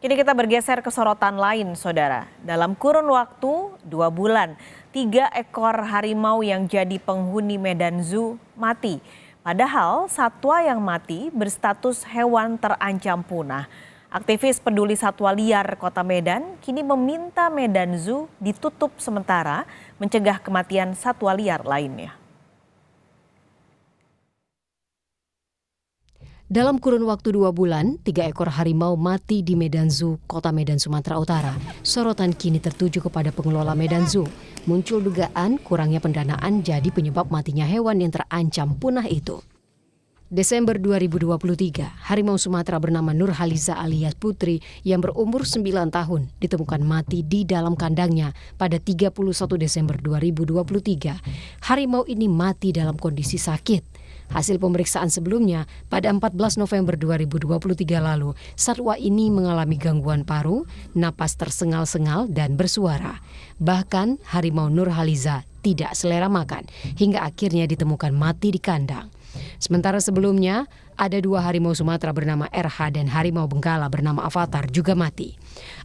Kini kita bergeser ke sorotan lain, saudara. Dalam kurun waktu 2 bulan, 3 ekor harimau yang jadi penghuni Medan Zoo mati. Padahal satwa yang mati berstatus hewan terancam punah. Aktivis peduli satwa liar Kota Medan kini meminta Medan Zoo ditutup sementara mencegah kematian satwa liar lainnya. Dalam kurun waktu 2 bulan, 3 ekor harimau mati di Medan Zoo, Kota Medan, Sumatera Utara. Sorotan kini tertuju kepada pengelola Medan Zoo. Muncul dugaan kurangnya pendanaan jadi penyebab matinya hewan yang terancam punah itu. Desember 2023, harimau Sumatera bernama Nurhaliza alias Putri yang berumur 9 tahun ditemukan mati di dalam kandangnya pada 31 Desember 2023. Harimau ini mati dalam kondisi sakit. Hasil pemeriksaan sebelumnya, pada 14 November 2023 lalu, satwa ini mengalami gangguan paru, napas tersengal-sengal dan bersuara. Bahkan harimau Nurhaliza tidak selera makan, hingga akhirnya ditemukan mati di kandang. Sementara sebelumnya, ada 2 harimau Sumatera bernama RH dan harimau Benggala bernama Avatar juga mati.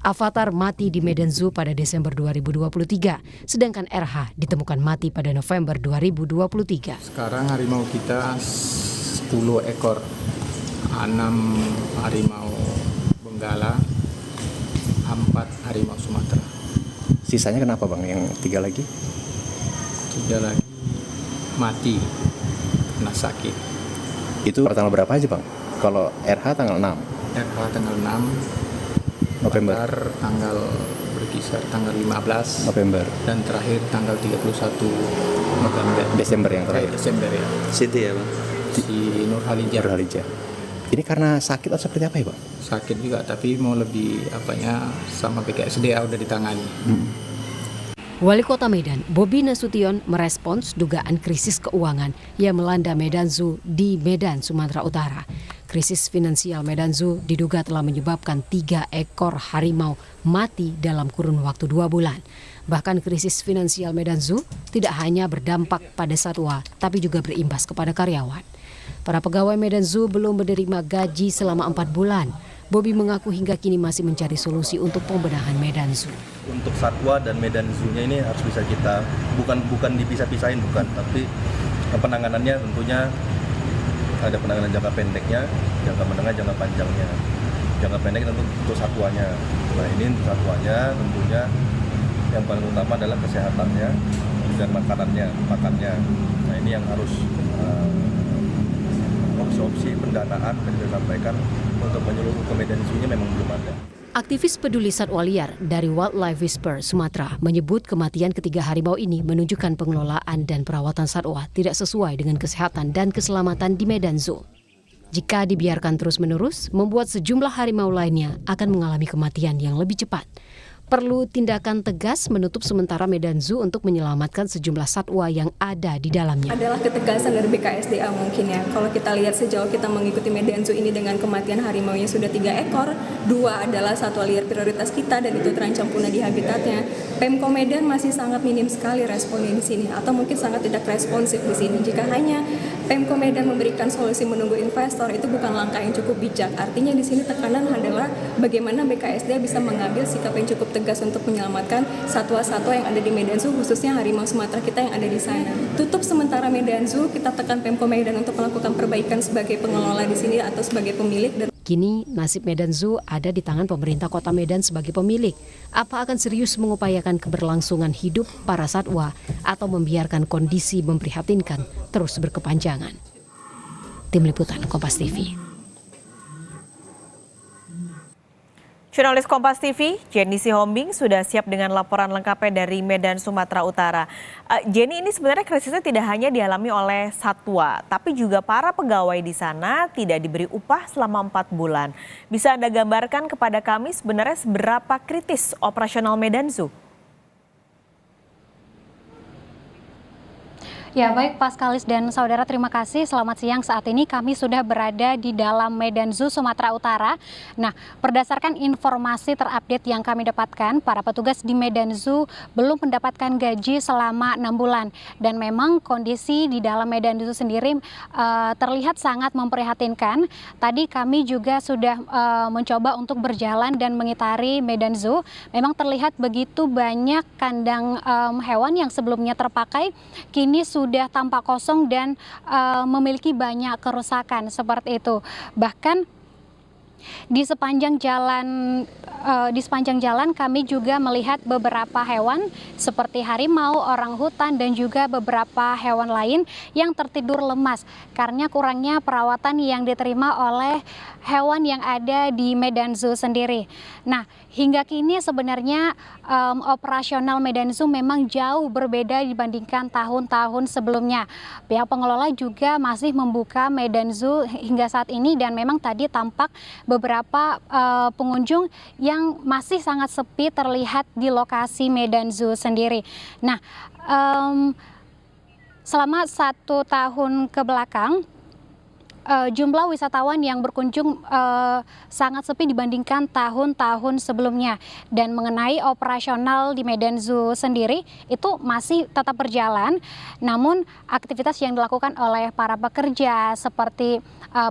Avatar mati di Medan Zoo pada Desember 2023, sedangkan RH ditemukan mati pada November 2023. Sekarang harimau kita 10 ekor, 6 harimau Benggala, 4 harimau Sumatera. Sisanya kenapa Bang, yang 3 lagi? 3 lagi mati karena sakit. Itu tanggal berapa aja Bang? Kalau RH tanggal 6 RH tanggal 6 November, Avatar tanggal berkisar tanggal 15 November, dan terakhir tanggal 31 November. Desember yang terakhir. Desember ya. Siti ya Bang? Si Nurhaliza. Ini karena sakit atau seperti apa ya Bang? Sakit juga, tapi mau lebih apanya sama BKSDA udah ditangani. Wali Kota Medan, Bobi Nasution, merespons dugaan krisis keuangan yang melanda Medan Zoo di Medan, Sumatera Utara. Krisis finansial Medan Zoo diduga telah menyebabkan 3 ekor harimau mati dalam kurun waktu 2 bulan. Bahkan krisis finansial Medan Zoo tidak hanya berdampak pada satwa, tapi juga berimbas kepada karyawan. Para pegawai Medan Zoo belum menerima gaji selama 4 bulan. Bobi mengaku hingga kini masih mencari solusi untuk pembenahan Medan Zoo. Untuk satwa dan Medan Zoo-nya ini harus bisa kita bukan dipisah-pisahin, tapi penanganannya tentunya ada penanganan jangka pendeknya, jangka menengah, jangka panjangnya. Jangka pendek tentu untuk satwanya. Nah ini untuk satwanya tentunya yang paling utama adalah kesehatannya dan makannya. Nah ini yang harus opsi-opsi pendanaan yang saya sampaikan untuk menyeluruh ke Medan Zoo-nya memang belum ada. Aktivis peduli satwa liar dari Wildlife Whisper Sumatera menyebut kematian ketiga harimau ini menunjukkan pengelolaan dan perawatan satwa tidak sesuai dengan kesehatan dan keselamatan di Medan Zoo. Jika dibiarkan terus-menerus, membuat sejumlah harimau lainnya akan mengalami kematian yang lebih cepat. Perlu tindakan tegas menutup sementara Medan Zoo untuk menyelamatkan sejumlah satwa yang ada di dalamnya. Adalah ketegasan dari BKSDA mungkin ya. Kalau kita lihat sejauh kita mengikuti Medan Zoo ini dengan kematian harimaunya sudah 3 ekor, 2 adalah satwa liar prioritas kita dan itu terancam punah di habitatnya. Pemko Medan masih sangat minim sekali responnya di sini atau mungkin sangat tidak responsif di sini. Jika hanya Pemko Medan memberikan solusi menunggu investor itu bukan langkah yang cukup bijak. Artinya di sini tekanan adalah bagaimana BKSDA bisa mengambil sikap yang cukup tegas untuk menyelamatkan satwa-satwa yang ada di Medan Zoo, khususnya harimau Sumatera kita yang ada di sana. Tutup sementara Medan Zoo, kita tekan Pemko Medan untuk melakukan perbaikan sebagai pengelola di sini atau sebagai pemilik. Kini nasib Medan Zoo ada di tangan pemerintah Kota Medan sebagai pemilik. Apa akan serius mengupayakan keberlangsungan hidup para satwa atau membiarkan kondisi memprihatinkan terus berkepanjangan? Tim Liputan Kompas TV. Jurnalis Kompas TV, Jenny Sihombing sudah siap dengan laporan lengkapnya dari Medan, Sumatera Utara. Jenny, ini sebenarnya krisisnya tidak hanya dialami oleh satwa, tapi juga para pegawai di sana tidak diberi upah selama 4 bulan. Bisa Anda gambarkan kepada kami sebenarnya seberapa kritis operasional Medan Zoo? Ya baik Pak Skalis dan saudara, terima kasih. Selamat siang. Saat ini kami sudah berada di dalam Medan Zoo Sumatera Utara. Nah, berdasarkan informasi terupdate yang kami dapatkan, para petugas di Medan Zoo belum mendapatkan gaji selama 6 bulan. Dan memang kondisi di dalam Medan Zoo sendiri terlihat sangat memprihatinkan. Tadi kami juga sudah mencoba untuk berjalan dan mengitari Medan Zoo. Memang terlihat begitu banyak kandang hewan yang sebelumnya terpakai, kini sudah tampak kosong dan memiliki banyak kerusakan seperti itu. Bahkan di sepanjang jalan kami juga melihat beberapa hewan seperti harimau, orangutan dan juga beberapa hewan lain yang tertidur lemas karena kurangnya perawatan yang diterima oleh hewan yang ada di Medan Zoo sendiri. Nah, hingga kini sebenarnya operasional Medan Zoo memang jauh berbeda dibandingkan tahun-tahun sebelumnya. Pihak pengelola juga masih membuka Medan Zoo hingga saat ini dan memang tadi tampak beberapa pengunjung yang masih sangat sepi terlihat di lokasi Medan Zoo sendiri. Nah, selama 1 tahun ke belakang, jumlah wisatawan yang berkunjung sangat sepi dibandingkan tahun-tahun sebelumnya. Dan mengenai operasional di Medan Zoo sendiri itu masih tetap berjalan, namun aktivitas yang dilakukan oleh para pekerja seperti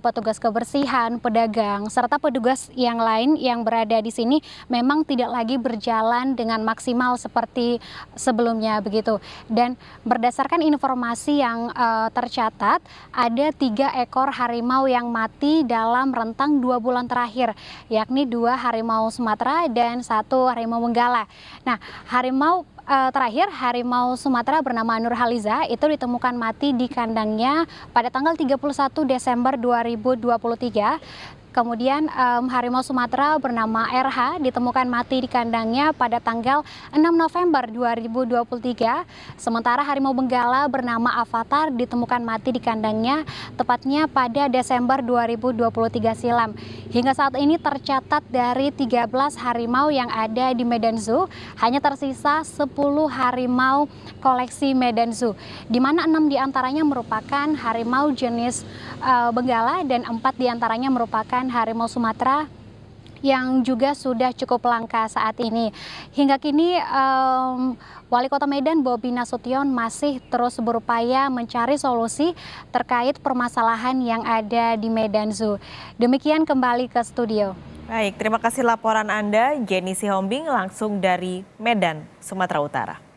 petugas kebersihan, pedagang, serta petugas yang lain yang berada di sini memang tidak lagi berjalan dengan maksimal seperti sebelumnya begitu. Dan berdasarkan informasi yang tercatat, ada 3 ekor harimau yang mati dalam rentang 2 bulan terakhir, yakni 2 harimau Sumatera dan 1 harimau Benggala. Nah, terakhir harimau Sumatera bernama Nurhaliza itu ditemukan mati di kandangnya pada tanggal 31 Desember 2023. Kemudian harimau Sumatera bernama RH ditemukan mati di kandangnya pada tanggal 6 November 2023. Sementara harimau Benggala bernama Avatar ditemukan mati di kandangnya tepatnya pada Desember 2023 silam. Hingga saat ini tercatat dari 13 harimau yang ada di Medan Zoo, hanya tersisa 10 harimau koleksi Medan Zoo, di mana 6 diantaranya merupakan harimau jenis Benggala dan 4 diantaranya merupakan harimau Sumatera yang juga sudah cukup langka saat ini. Hingga kini Wali Kota Medan Bobi Nasution masih terus berupaya mencari solusi terkait permasalahan yang ada di Medan Zoo. Demikian kembali ke studio. Baik, terima kasih laporan Anda, Jenny Sihombing langsung dari Medan, Sumatera Utara.